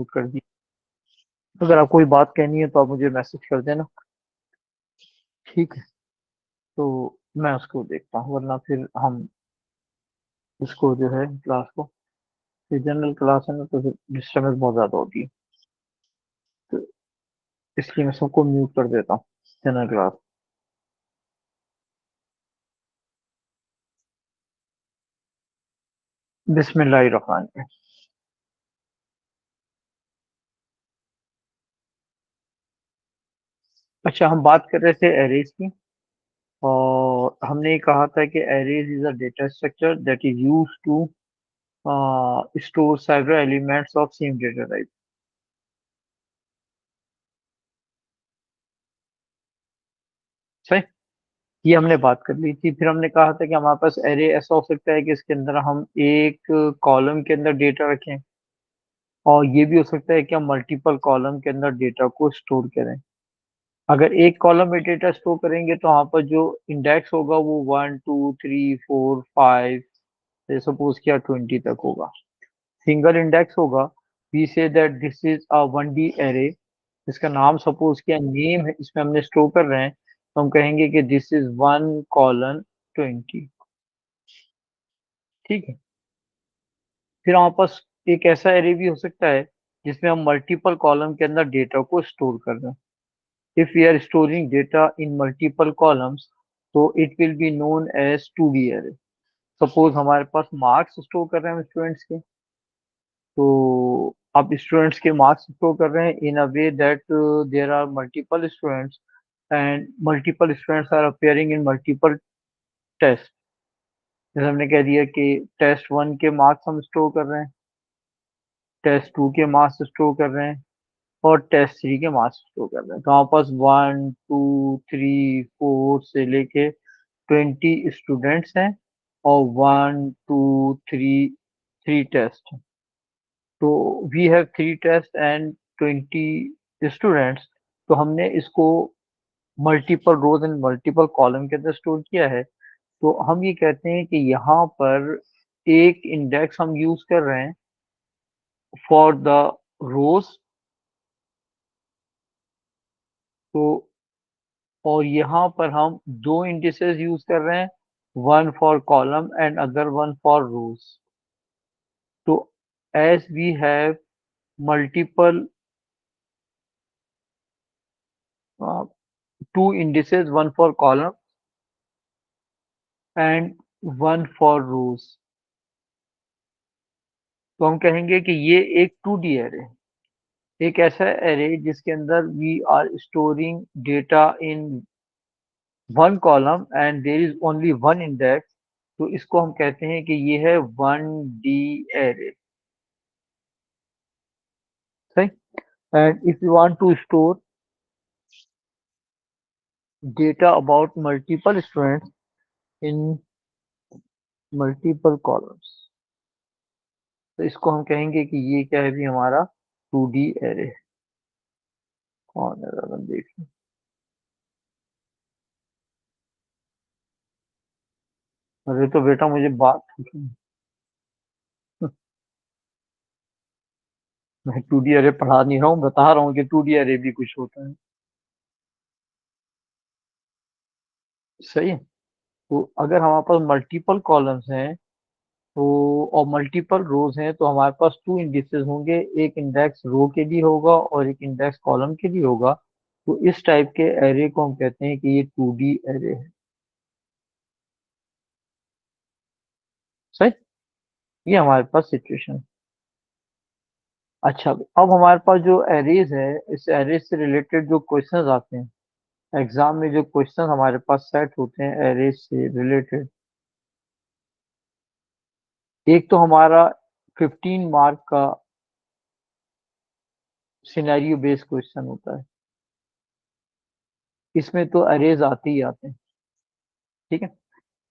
Mute कर दी। अगर आपको कोई बात कहनी है तो आप मुझे मैसेज कर देना, ठीक है? तो मैं उसको देखता हूँ, वरना फिर हम इसको जो है क्लास को, ये जनरल क्लास है ना, तो फिर डिस्टर्बेंस बहुत ज़्यादा होती है। तो इसलिए मैं सबको म्यूट कर देता हूँ, जनरल क्लास। बिस्मिल्लाहिर्रहमानिर्रहीम। अच्छा, हम बात कर रहे थे एरेज की, और हमने कहा था कि arrays is a data structure that is used to store several elements of same data type. सही, ये हमने बात कर ली थी। फिर हमने कहा था कि हमारे पास एरे ऐसा हो सकता है कि इसके अंदर हम एक कॉलम के अंदर डेटा रखें, और ये भी हो सकता है कि हम मल्टीपल कॉलम के अंदर डेटा को स्टोर करें। अगर एक कॉलम में डेटा स्टोर करेंगे तो वहाँ पर जो इंडेक्स होगा वो 1 2 3 4 5 से सपोज किया 20 तक होगा। सिंगल इंडेक्स होगा, we say that this is a 1D array. इसका नाम सपोज किया नेम है, इसमें हमने स्टोर कर रहे हैं, तो हम कहेंगे कि दिस इज 1:20। ठीक है। फिर हमारे पास एक ऐसा एरे भी हो सकता है जिसमें हम मल्टीपल कॉलम के अंदर डेटा को स्टोर कर रहे हैं। If we are storing data in multiple columns, तो it will be known as 2D array. Suppose हमारे पास मार्क्स स्टोर कर रहे हैं हम स्टूडेंट्स के, तो अब स्टूडेंट्स के मार्क्स स्टोर कर रहे हैं in a way that there are multiple students, and multiple students are appearing in multiple test. जैसे हमने कह दिया कि टेस्ट 1 के मार्क्स हम स्टोर कर रहे हैं, टेस्ट 2 के मार्क्स स्टोर कर रहे हैं, और टेस्ट 3 के मार्क्स स्टोर कर रहे हैं। तो हमारे पास 1 2 3 4 से लेके 20 स्टूडेंट्स हैं, और 1 2 3 टेस्ट। तो we have 3 test and 20 students. तो हमने इसको multiple rows and multiple column के अंदर स्टोर किया है। तो हम ये कहते हैं कि यहाँ पर एक इंडेक्स हम यूज कर रहे हैं फॉर द रोज, तो और यहाँ पर हम दो इंडिसेस यूज कर रहे हैं, one for column and other one for rows. तो as we have multiple two indices, one for column and one for rows, तो हम कहेंगे कि ये एक 2D एरे, एक ऐसा एरे जिसके अंदर we are storing data in one column and there is only one index. तो इसको हम कहते हैं कि ये है 1D एरे। सही। And if you want to store data about multiple students in multiple columns, तो इसको हम कहेंगे कि ये क्या है भी हमारा 2D एरे। कौन है जरा देखिए। अरे तो बेटा मुझे बात मैं 2D एरे पढ़ा नहीं रहा हूँ, बता रहा हूँ कि 2D एरे भी कुछ होता है। सही है। तो अगर हमारे पास मल्टीपल कॉलम्स हैं, तो और मल्टीपल रोज हैं, तो हमारे पास टू इंडिसेस होंगे, एक इंडेक्स रो के लिए होगा और एक इंडेक्स कॉलम के लिए होगा। तो इस टाइप के एरे को हम कहते हैं कि ये 2D एरे है। सही। ये हमारे पास सिचुएशन। अच्छा, अब हमारे पास जो एरेज है, इस एरेज से रिलेटेड जो क्वेश्चंस आते हैं एग्जाम में, जो क्वेश्चन हमारे पास सेट होते हैं एरेज से रिलेटेड, एक तो हमारा 15 मार्क का सिनेरियो बेस्ड क्वेश्चन होता है। इसमें तो एरेज आते ही आते हैं। ठीक है।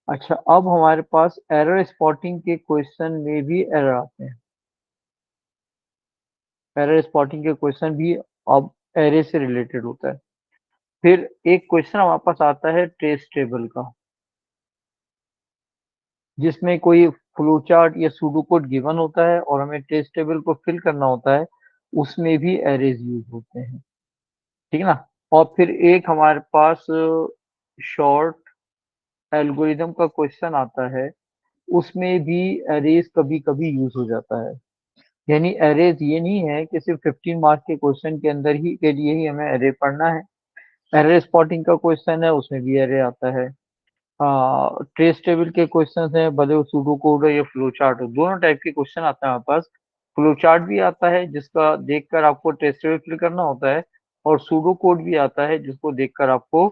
अच्छा, अब हमारे पास एरर स्पॉटिंग के क्वेश्चन में भी एरर आते हैं। एरर स्पॉटिंग के क्वेश्चन भी अब एरे से रिलेटेड होता है। फिर एक क्वेश्चन हमारे पास आता है ट्रेस टेबल का, जिसमें कोई फ्लो चार्ट या सूडो कोड गिवन होता है और हमें ट्रेस टेबल को फिल करना होता है। उसमें भी एरेज यूज होते हैं। ठीक है ना। और फिर एक हमारे पास शॉर्ट एल्गोरिदम का क्वेश्चन आता है, उसमें भी एरेज कभी कभी यूज हो जाता है। यानी एरेज ये नहीं है कि सिर्फ 15 मार्क के क्वेश्चन के अंदर ही के लिए ही हमें एरे पढ़ना है। एरे स्पॉटिंग का क्वेश्चन है, उसमें भी एरे आता है। ट्रेस टेबल के क्वेश्चन है, भले वो सूडो कोड हो या फ्लो चार्ट हो, दोनों टाइप के क्वेश्चन आते हैं हमारे पास। फ्लो चार्ट भी आता है जिसका देखकर आपको ट्रेस टेबल फिल करना होता है, और सूडो कोड भी आता है जिसको देखकर आपको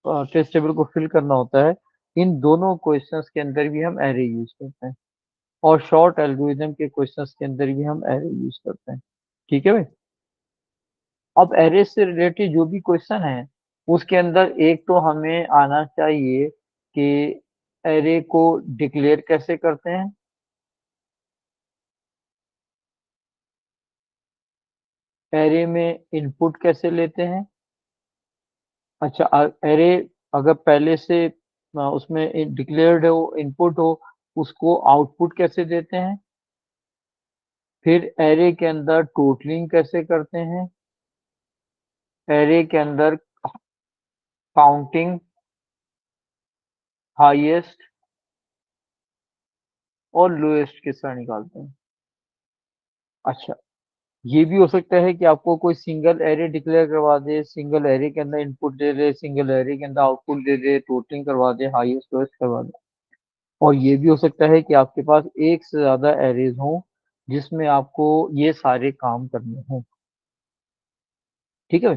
ट्रेस टेबल को फिल करना होता है। इन दोनों क्वेश्चंस के अंदर भी हम एरे यूज करते हैं, और शॉर्ट एल्गोरिथम के क्वेश्चंस के अंदर भी हम एरे यूज करते हैं। ठीक है भाई। अब एरे से रिलेटेड जो भी क्वेश्चन है, उसके अंदर एक तो हमें आना चाहिए कि एरे को डिक्लेयर कैसे करते हैं, एरे में इनपुट कैसे लेते हैं। अच्छा, एरे अगर पहले से उसमें डिक्लेयर्ड हो, इनपुट हो, उसको आउटपुट कैसे देते हैं। फिर एरे के अंदर टोटलिंग कैसे करते हैं, एरे के अंदर काउंटिंग, हाईएस्ट और लोएस्ट किस तरह निकालते हैं। अच्छा, ये भी हो सकता है कि आपको कोई सिंगल एरे डिक्लेयर करवा दे, सिंगल एरे के अंदर इनपुट दे दे, सिंगल एरे के अंदर आउटपुट दे दे, टोटलिंग करवा दे, हाईएस्ट लोएस्ट करवा दे। और ये भी हो सकता है कि आपके पास एक से ज्यादा एरेज हों जिसमें आपको ये सारे काम करने हों। ठीक है।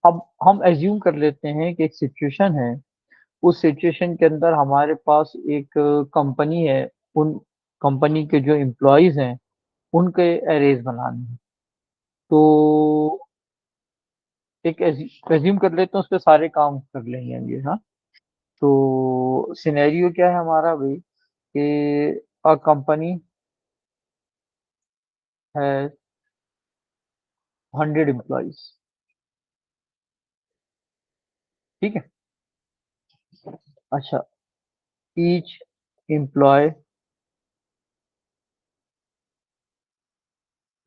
अब हम एज्यूम कर लेते हैं कि एक सिचुएशन है, उस सिचुएशन के अंदर हमारे पास एक कंपनी है, उन कंपनी के जो एम्प्लॉयज हैं उनके एरेज बनाने हैं। तो एक एज्यूम कर लेते हैं, उस पर सारे काम कर लेंगे हम ये। हाँ, तो सिनेरियो क्या है हमारा भाई कि अ कंपनी है 100 एम्प्लॉयज। ठीक है। अच्छा, each employee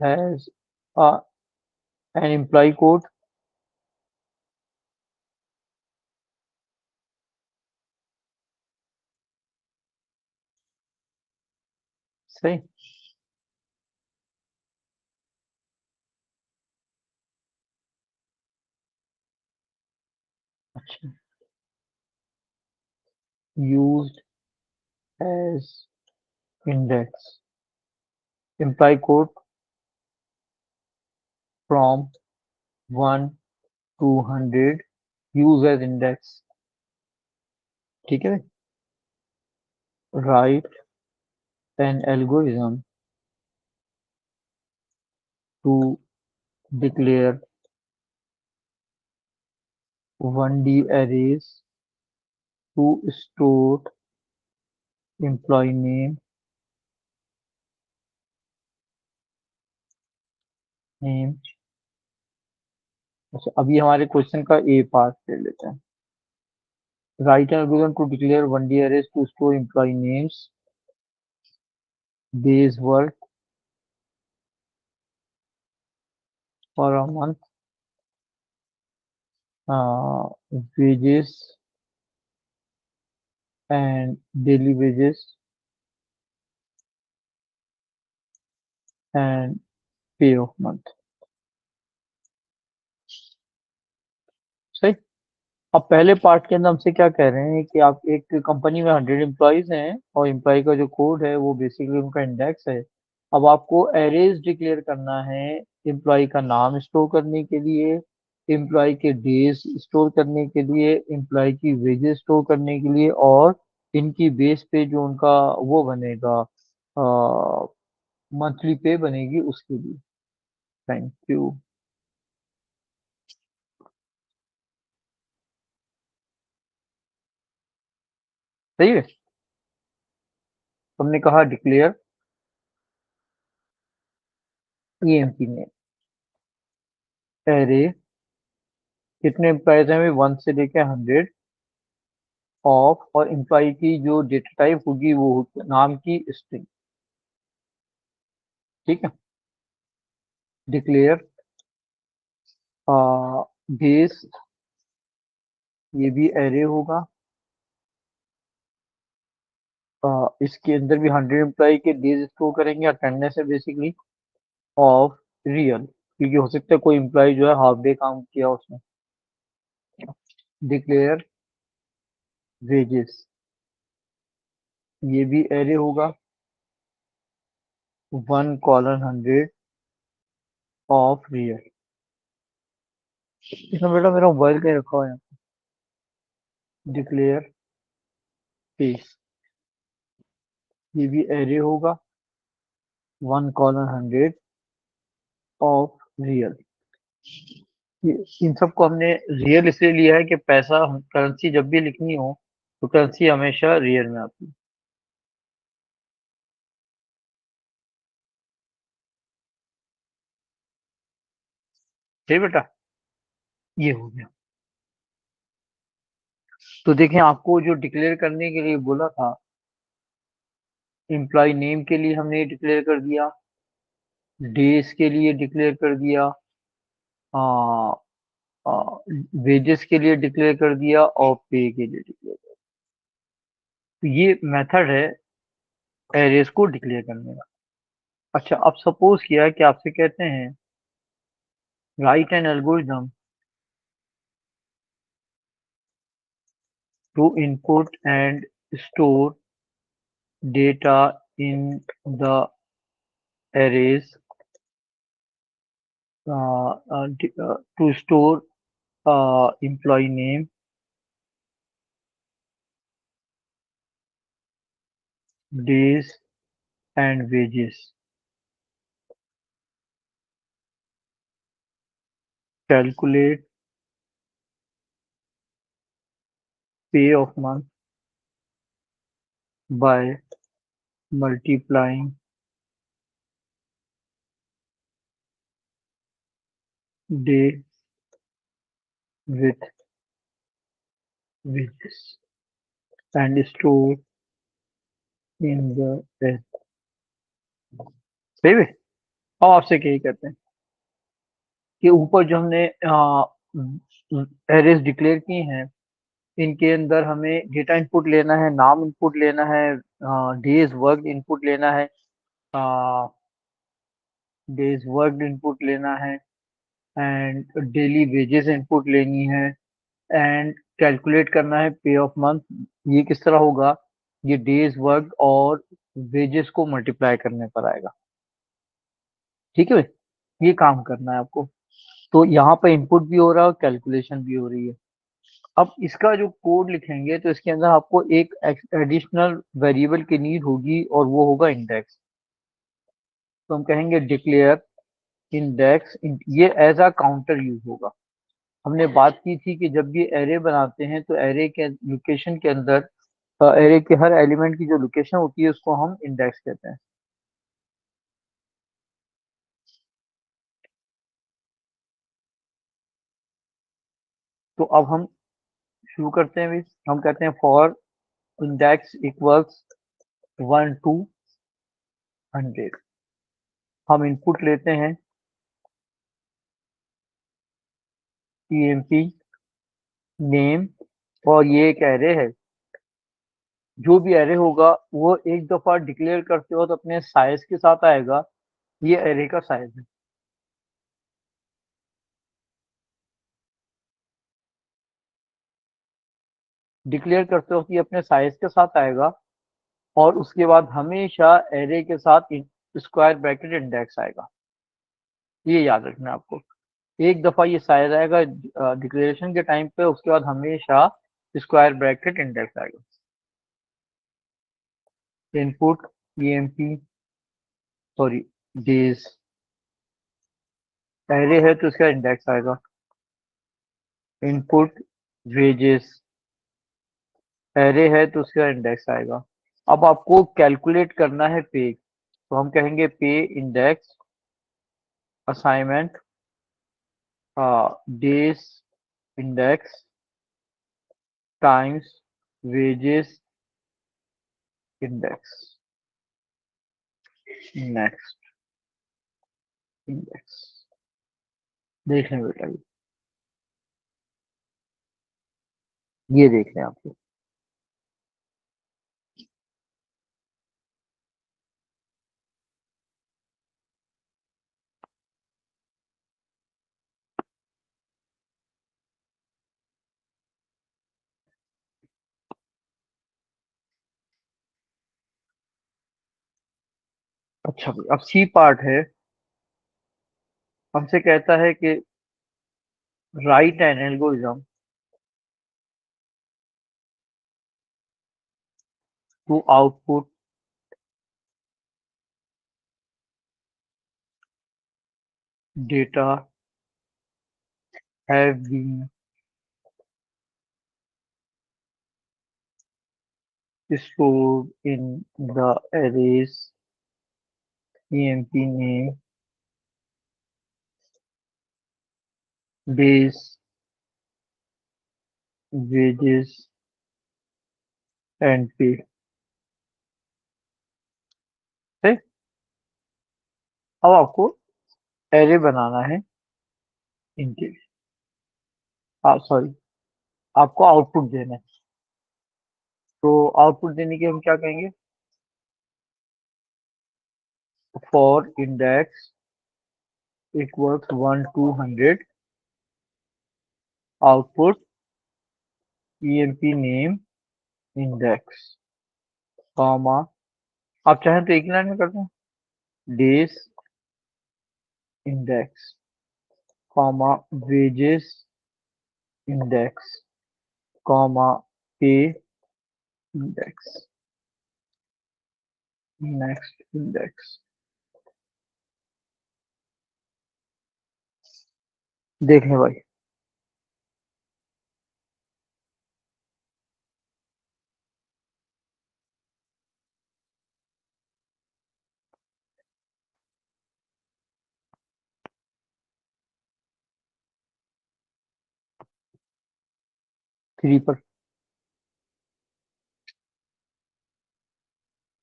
has an employee code. सही। अच्छा, used as index employee code from 1 to 100 use as index. ठीक है। Write an algorithm to declare 1D arrays to store employee name। अच्छा, अभी हमारे क्वेश्चन का ए पार्ट ले लेते हैं। Write an algorithm to declare 1D arrays to store employee names, days work for a month, wages and daily wages and pay of month। सही। अब पहले पार्ट के अंदर हमसे क्या कह रहे हैं कि आप एक कंपनी में 100 एम्प्लॉयज हैं, और एम्प्लॉय का जो कोड है वो बेसिकली उनका इंडेक्स है। अब आपको एरेज डिक्लेयर करना है, एम्प्लॉय का नाम स्टोर करने के लिए, एम्प्लॉय के डेज स्टोर करने के लिए, एम्प्लॉय की वेजेस स्टोर करने के लिए, और इनकी बेस पे जो उनका वो बनेगा, मंथली पे बनेगी उसके लिए। Thank you. सही है। तुमने कहा डिक्लेयर ईएमपी में एरे कितने एम्प्लॉयज हैं, 1 से लेके 100 ऑफ, और एम्प्लॉय की जो डेटा टाइप होगी वो नाम की स्ट्रिंग। ठीक है। डिक्लेयर बेस, ये भी एरे होगा। इसके अंदर भी 100 एम्प्लॉय के डेज स्टोर करेंगे, अटेंडेंस है बेसिकली ऑफ रियल, क्योंकि हो सकता है कोई एम्प्लॉय जो है हाफ डे काम किया उसने। डिक्लेयर वेजेस, ये भी एरे होगा। 1:100 ऑफ रियल। इसमें बेटा मेरा मोबाइल कहीं रखा हुआ है। डिक्लेयर पेस, ये भी एरे होगा। 1:100 ऑफ रियल। इन सबको हमने रियल इसलिए लिया है कि पैसा करेंसी जब भी लिखनी हो तो करेंसी हमेशा रियल में आती है। ठीक बेटा, ये हो गया। तो देखें, आपको जो डिक्लेयर करने के लिए बोला था, एम्प्लॉय नेम के लिए हमने डिक्लेयर कर दिया, डेज के लिए डिक्लेयर कर दिया, वेजेस के लिए डिक्लेयर कर दिया और पे के लिए डिक्लेयर कर दिया। तो ये मेथड है एरेज को डिक्लेयर करने का। अच्छा, अब सपोज किया कि आपसे कहते हैं write an algorithm to input and store data in the arrays, to store employee name, days and wages. Calculate pay of month by multiplying day with wages and store in the array. सही है। अब आपसे क्या कहते हैं कि ऊपर जो हमने एरेज डिक्लेयर किए हैं, इनके अंदर हमें डेटा इनपुट लेना है, नाम इनपुट लेना है, डेज वर्क इनपुट लेना है, डेज वर्क इनपुट लेना है, एंड डेली वेजेस इनपुट लेनी है, एंड कैलकुलेट करना है पे ऑफ मंथ। ये किस तरह होगा, ये डेज वर्क और वेजेस को मल्टीप्लाई करने पर आएगा। ठीक है भाई, ये काम करना है आपको। तो यहाँ पर इनपुट भी हो रहा है और कैलकुलेशन भी हो रही है। अब इसका जो कोड लिखेंगे तो इसके अंदर आपको एक एडिशनल वेरिएबल की नीड होगी और वो होगा इंडेक्स। तो हम कहेंगे डिक्लेयर इंडेक्स, ये एज अ काउंटर यूज होगा। हमने बात की थी कि जब भी एरे बनाते हैं तो एरे के लोकेशन के अंदर एरे के हर एलिमेंट की जो लोकेशन होती है उसको हम इंडेक्स कहते हैं। तो अब हम शुरू करते हैं भी। हम कहते हैं फॉर इंडेक्स इक्वल्स 1 to 100। हम इनपुट लेते हैं emp नेम, और ये एक एरे है। जो भी एरे होगा वो एक दफा डिक्लेयर करते हो तो अपने साइज के साथ आएगा। ये एरे का साइज है। डिक्लेयर करते हो कि अपने साइज के साथ आएगा, और उसके बाद हमेशा एरे के साथ स्क्वायर ब्रैकेट इंडेक्स आएगा। ये याद रखना है आपको। एक दफा ये साइज आएगा डिक्लेरेशन के टाइम पे, उसके बाद हमेशा स्क्वायर ब्रैकेट इंडेक्स आएगा। Input emp, sorry, days, array है तो इसका इंडेक्स आएगा। इनपुट वेजेस, एरे है तो उसका इंडेक्स आएगा। अब आपको कैलकुलेट करना है पे, तो हम कहेंगे पे index assignment days index times wages index next index. देख लें बेटा, ये देख लें आपको। अच्छा भाई, अब सी पार्ट है। हमसे कहता है कि write an algorithm to output data have been stored in the arrays emp name, days, wages and pay। ठीक। अब आपको एरे बनाना है इनके। आप सॉरी, आपको आउटपुट देना है। तो आउटपुट देने के हम क्या कहेंगे? For index equals 1 to 100 output emp name index, comma, आप चाहें तो एक लाइन में कर दें, days index, comma, wages index, comma, पे इंडेक्स, नेक्स्ट इंडेक्स। देख लें भाई। 3 पर,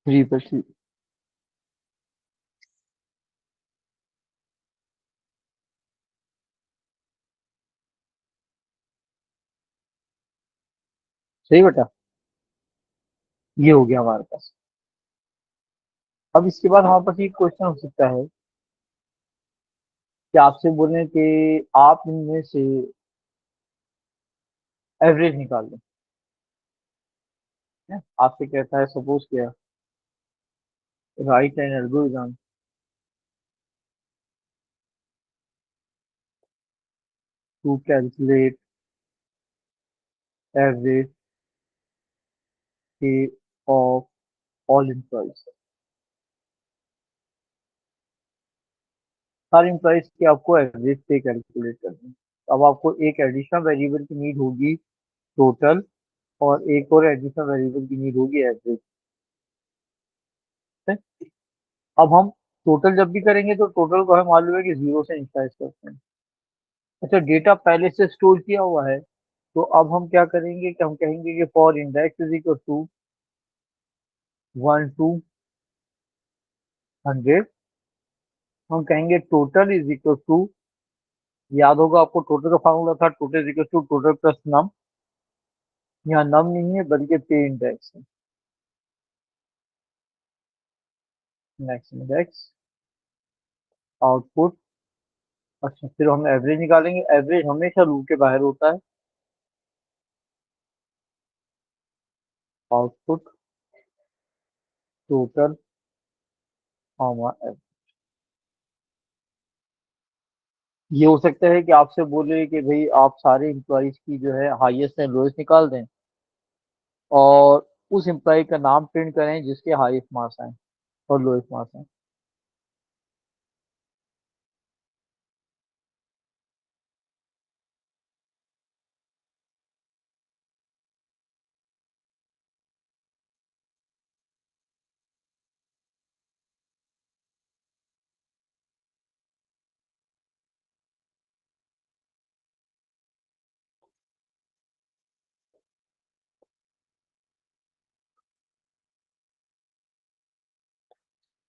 3 सही बेटा, ये हो गया हमारे पास। अब इसके बाद हमारे पास एक क्वेश्चन हो सकता है कि आपसे बोले कि आप इनमें से एवरेज निकाल लें। है? आपसे कहता है सपोज क्या, write an algorithm to calculate average pay of all employees. हर एम्प्लॉइज की आपको एवरेज पे कैलकुलेट करनी है। अब आपको एक एडिशनल वेरिएबल की नीड होगी, टोटल, और एक और एडिशनल वेरिएबल की नीड होगी एवरेज। अब हम टोटल जब भी करेंगे तो टोटल को हमें मालूम है कि 0 से इंस्टाइज करते हैं। अच्छा, डेटा पहले से स्टोर किया हुआ है, तो अब हम क्या करेंगे कि हम कहेंगे कि for index is equal to 1 to 100। हम कहेंगे टोटल इज इक्वल टू, याद होगा आपको टोटल का फार्मूला था total is equal to total plus num. यहाँ नम नहीं है बल्कि पे इंडेक्स है, नेक्स्ट इंडेक्स, आउटपुट। अच्छा, फिर हम एवरेज निकालेंगे। एवरेज हमेशा लूप के बाहर होता है। आउटपुट टोटल, कॉमा, ये हो सकता है कि आपसे बोले कि भाई आप सारे एम्प्लॉयज की जो है हाईएस्ट एंड लोएस्ट निकाल दें, और उस एम्प्लॉय का नाम प्रिंट करें जिसके हाईएस्ट मार्क्स आए और लोएस्ट मार्क्स आए।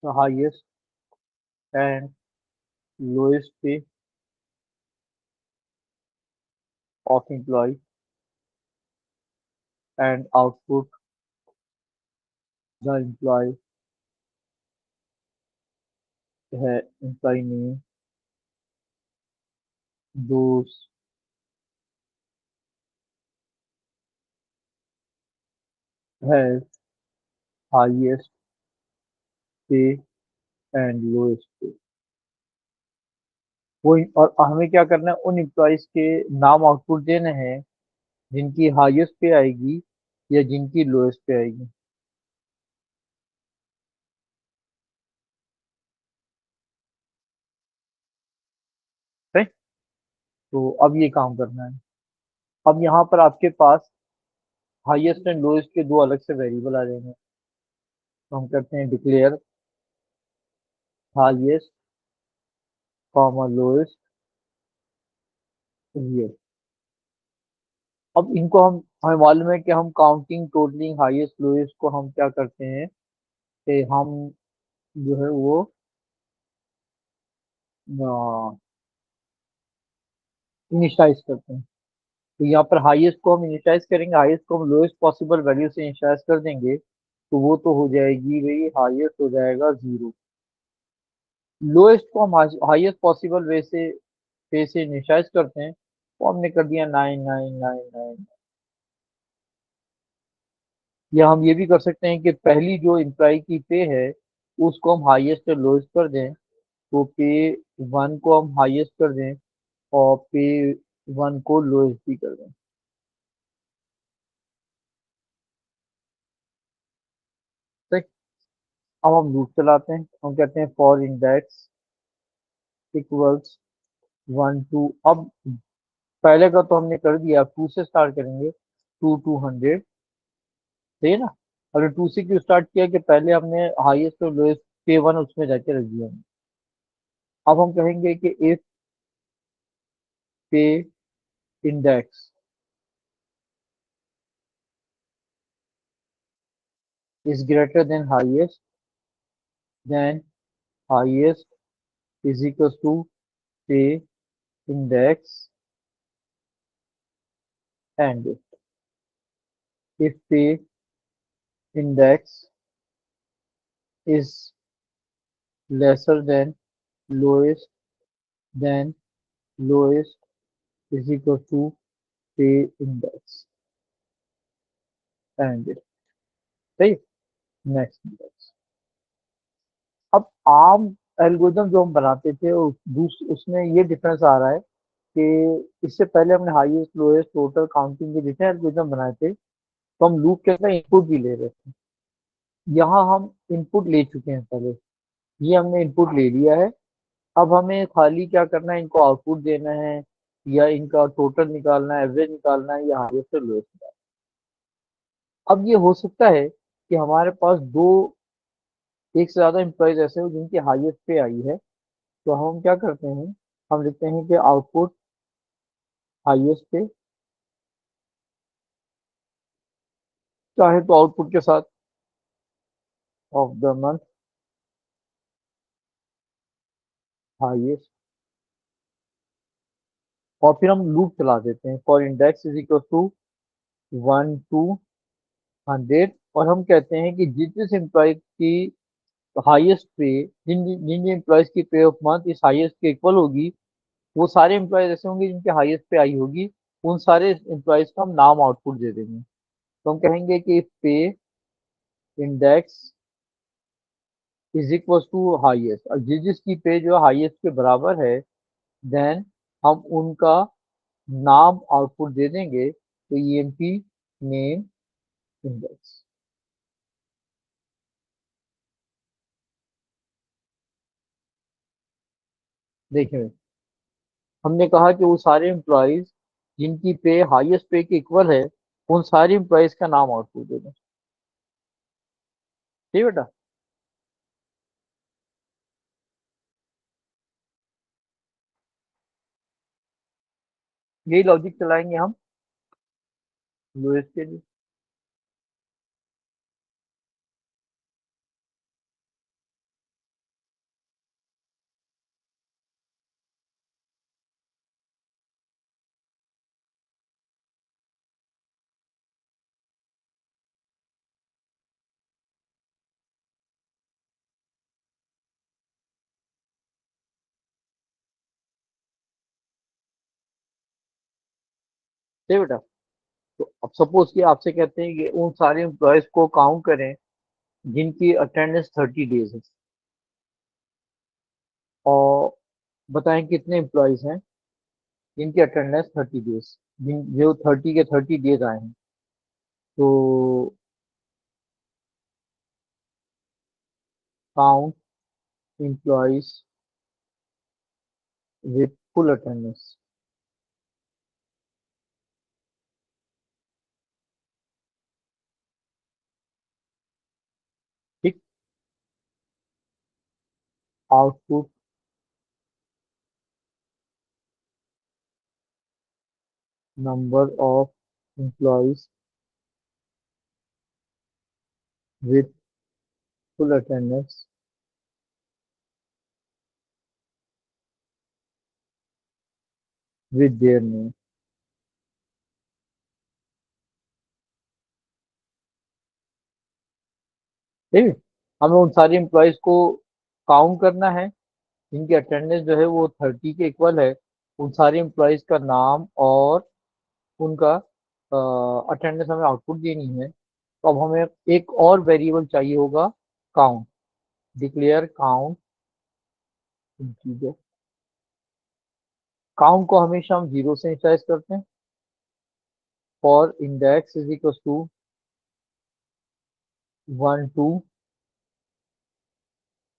तो highest and lowest pay of employee and output the employee है employee name those has highest pay and lowest pay. वो और हमें क्या करना है, उन एम्प्लॉयज के नाम आउटपुट देने हैं जिनकी हाईएस्ट पे आएगी या जिनकी लोएस्ट पे आएगी। राइट। तो अब ये काम करना है। अब यहाँ पर आपके पास हाईएस्ट एंड लोएस्ट के दो अलग से वेरिएबल आ जाएंगे। तो हम करते हैं declare highest comma lowest here. अब इनको हम हमें मालूम है कि हम काउंटिंग टोटलिंग हाईएस्ट लोएस्ट को हम क्या करते हैं कि हम जो है वो इनिशियलाइज करते हैं। तो यहाँ पर हाईएस्ट को हम इनिशियलाइज करेंगे, हाईएस्ट को हम लोएस्ट पॉसिबल वैल्यू से इनिशियलाइज कर देंगे, तो वो तो हो जाएगी भाई, हाईएस्ट हो जाएगा 0। लोएस्ट को हम हाईएस्ट पॉसिबल वे से इनिशियलाइज करते हैं, तो हमने कर दिया 9999। या हम ये भी कर सकते हैं कि पहली जो एम्प्लॉय की पे है उसको हम हाईएस्ट और लोएस्ट कर दें, तो पे वन को हम हाईएस्ट कर दें और पे वन को लोएस्ट भी कर दें। ठीक। अब हम लूप चलाते हैं, हम कहते हैं फॉर इंडेक्स इक्वल्स 1 2। अब पहले का तो हमने कर दिया, 2 से स्टार्ट करेंगे, 2 सही है ना। हमने 2 से क्यों स्टार्ट किया कि पहले हमने हाईएस्ट और लोएस्ट पे वन उसमें जाके रख दिया। अब हम कहेंगे कि इफ पे index is greater than highest, then highest is equals to pay index and if pay index is lesser than lowest, then lowest is equal to pay index and सही। Next index. अब आम algorithm जो हम बनाते थे उसमें ये difference आ रहा है कि इससे पहले हमने हाईएस्ट लोएस्ट टोटल काउंटिंग के जितने एल्गोरिथम बनाए थे, तो हम लूप के अंदर इनपुट भी ले रहे थे। यहाँ हम इनपुट ले चुके हैं पहले, ये हमने इनपुट ले लिया है। अब हमें खाली क्या करना है, इनको आउटपुट देना है या इनका टोटल निकालना है, एवरेज निकालना है या हाईएस्ट से लोएस्ट निकालना है। अब ये हो सकता है कि हमारे पास दो एक से ज्यादा एम्प्लॉयज ऐसे हो जिनकी हाईएस्ट पे आई है, तो हम क्या करते हैं, हम लिखते हैं कि आउटपुट हाईएस्ट पे, चाहे तो आउटपुट के साथ ऑफ द मंथ हाईएस्ट, और फिर हम लूप चला देते हैं for index is equal to 1 to 100। और हम कहते हैं कि जिस जिस एम्प्लॉय की हाईएस्ट पे, जिन जिन जिन एम्प्लॉयज की पे ऑफ मंथ इस हाईएस्ट के इक्वल होगी, वो सारे एम्प्लॉयज ऐसे होंगे जिनके हाईएस्ट पे आई होगी, उन सारे एम्प्लॉयज का हम नाम आउटपुट दे देंगे। तो हम कहेंगे कि पे index is equal to highest, और जिस जिसकी पे जो हाईएस्ट के बराबर है, देन हम उनका नाम आउटपुट दे देंगे, तो ईएमपी नेम इंडेक्स। देखिए, हमने कहा कि वो सारे एम्प्लॉयज जिनकी पे हाईएस्ट पे के इक्वल है, उन सारे एम्प्लॉयज का नाम आउटपुट दे दें। ठीक बेटा। यही लॉजिक चलाएंगे हम लोएस्ट के लिए। ठीक है बेटा। तो अब सपोज कि आपसे कहते हैं कि उन सारे एम्प्लॉयज को काउंट करें जिनकी अटेंडेंस 30 डेज है, और बताएं कितने एम्प्लॉयज हैं जिनकी अटेंडेंस 30 डेज, जिन जो 30 के 30 डेज आए हैं। तो count employees with full attendance. ठीक। Output number of employees with full attendance with their name. ठीक है। हमें उन सारे एम्प्लॉयज को काउंट करना है जिनकी अटेंडेंस जो है वो 30 के इक्वल है। उन सारे एम्प्लॉयज का नाम और उनका अटेंडेंस हमें आउटपुट देनी है। तो अब हमें एक और वेरिएबल चाहिए होगा, count. Declare count integer. Count को हमेशा हम 0 से इनिशियलाइज करते हैं। For index is equal to 1 to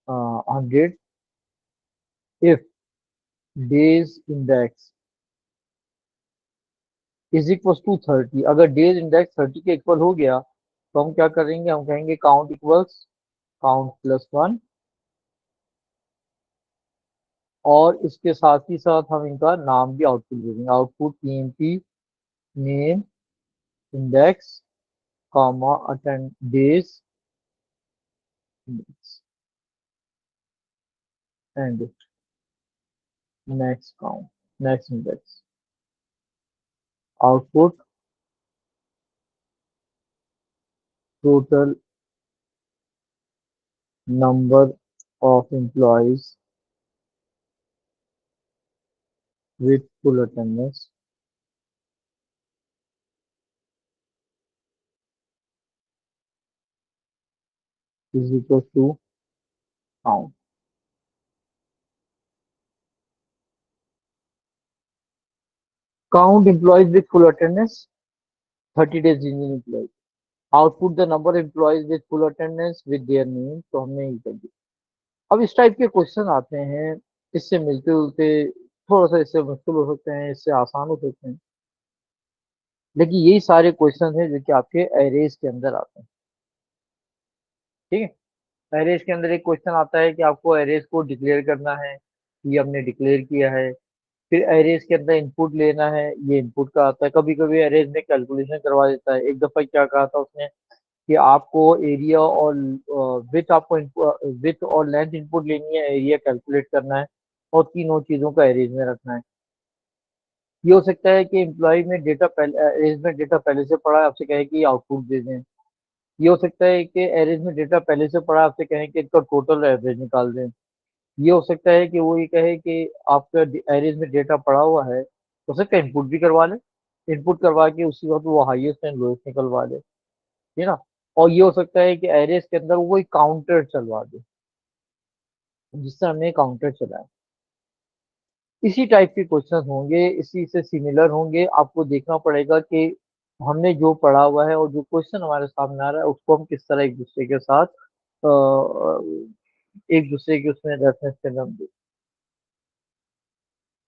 100 if days index is equal to 30। अगर डेज इंडेक्स 30 के इक्वल हो गया तो हम क्या करेंगे, हम कहेंगे काउंट इक्वल्स काउंट +1, और इसके साथ ही साथ हम इनका नाम भी आउटपुट दे देंगे। Output pmt name index comma attend days and next count next index. Output total number of employees with full attendance is equal to count. Count employees with full attendance 30 days engineering employees. Output the number employees with full attendance with their name. तो हमने ये कर दिया। अब इस type के question आते हैं, इससे मिलते जुलते, थोड़ा सा इससे मुश्किल हो सकते हैं, इससे आसान हो सकते हैं, लेकिन यही सारे क्वेश्चन हैं जो कि आपके एरेज के अंदर आते हैं। ठीक है। एरेज के अंदर एक क्वेश्चन आता है कि आपको एरेज को डिक्लेयर करना है, ये हमने डिक्लेयर किया है। फिर एरेज के अंदर इनपुट लेना है, ये इनपुट का आता है। कभी कभी एरेज में कैलकुलेशन करवा देता है। एक दफा क्या कहा था उसने कि आपको एरिया और विथ आपको विथ और लेंथ इनपुट लेनी है, एरिया कैलकुलेट करना है, और तीनों चीजों का एरेज में रखना है। ये हो सकता है कि एम्प्लॉय में डेटा पहले एरेज में डेटा पहले से पड़ा है, आपसे कहे कि आउटपुट दे दें। ये हो सकता है कि एरेज में डेटा पहले से पड़ा है, आपसे कहें कि इसका टोटल एवरेज निकाल दें। ये हो सकता है कि वो ये कहे कि आपका एरेज में डेटा पड़ा हुआ है, हो सकता है इनपुट भी करवा ले। इनपुट करवा के उसी वक्त वो हाईएस्ट एंड लोएस्ट निकलवा ले। है ना। और ये हो सकता है कि एरेज के अंदर वो एक काउंटर चलवा दे, जिससे हमने काउंटर चलाया। इसी टाइप के क्वेश्चन होंगे, इसी से सिमिलर होंगे। आपको देखना पड़ेगा कि हमने जो पढ़ा हुआ है और जो क्वेश्चन हमारे सामने आ रहा है उसको हम किस तरह एक दूसरे के साथ एक दूसरे के उसमें रेफरेंस करना हम दें।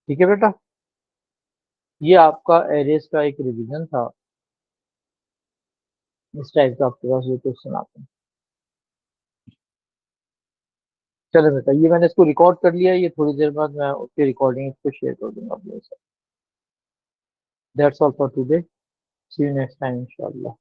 ठीक है बेटा। ये आपका एरेज का एक रिवीजन था। इस टाइप का आपके पास ये क्वेश्चन आते हैं। चलो बेटा, ये मैंने इसको रिकॉर्ड कर लिया है, ये थोड़ी देर बाद मैं उसकी रिकॉर्डिंग इसको शेयर कर दूंगा अपने साथ। That's all for today. See you next time इंशाल्लाह।